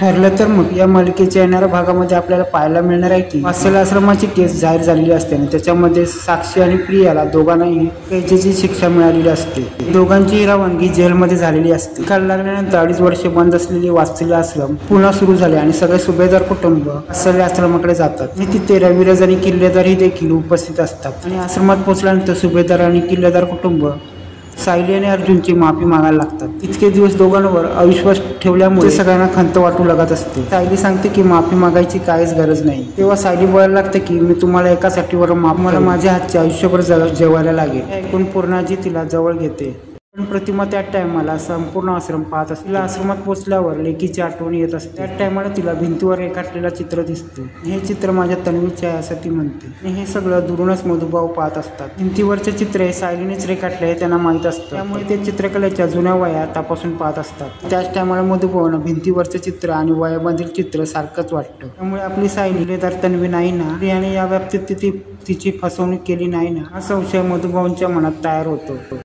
ठरलं तर मग या मालिकेच्या येणाऱ्या भागामध्ये आपल्याला पाहायला मिळणार आहे की वात्सल्य आश्रमाची केस जाहीर झालेली असते आणि त्याच्यामध्ये साक्षी आणि प्रियाला दोघांनाही कैदेची शिक्षा मिळालेली असते। दोघांची रवानगी जेलमध्ये झालेली असते। काल लागल्यानंतर 2.5 वर्षे बंद असलेले वात्सल्य आश्रम पुन्हा सुरू झाले आणि सगळे सुभेदार कुटुंब वात्सल्य आश्रमाकडे जातात आणि तिथे रविराज आणि किल्लेदार ही देखील उपस्थित असतात आणि आश्रमात पोहोचल्यानंतर सुभेदार आणि किल्लेदार कुटुंब सायली आणि अर्जुनची माफी मागायला लागतात। इतके दिवस दोघांवर अविश्वास ठेवल्यामुळे सगळ्यांना खंत वाटू लागत असते। सायली सांगते की माफी मागायची काहीच गरज नाही। तेव्हा सायली बोलायला लागते की मी तुम्हाला एका साठीवर माफ, मला माझ्या हातचे आयुष्यभर जेवायला लागेल। ऐकून पूर्णाजी तिला जवळ घेते पण प्रतिमा त्या टायमाला संपूर्ण आश्रम पाहत असते। तिला आश्रमात पोहोचल्यावर लेकीची आठवण येत असते। त्या टायमाला तिला भिंतीवर रेखाटलेलं चित्र दिसते। हे चित्र माझ्या तन्वीचे आहे असं ती म्हणते आणि हे सगळं दुरूनच मधुभाऊ पाहत असतात। भिंतीवरचे चित्र हे सायलीनेच रेखाटले हे त्यांना माहीत असतं, त्यामुळे ते चित्रकलेच्या जुन्या वया तपासून पाहत असतात। त्याच टायमाला मधुभाऊंना भिंतीवरचे चित्र आणि वयामधील चित्र सारखंच वाटतं। त्यामुळे आपली सायली किल्लेदार तन्वी नाही ना, प्रियाने या बाबतीत तिची फसवणूक केली नाही ना, हा संशय मधुभाऊंच्या मनात तयार होतो।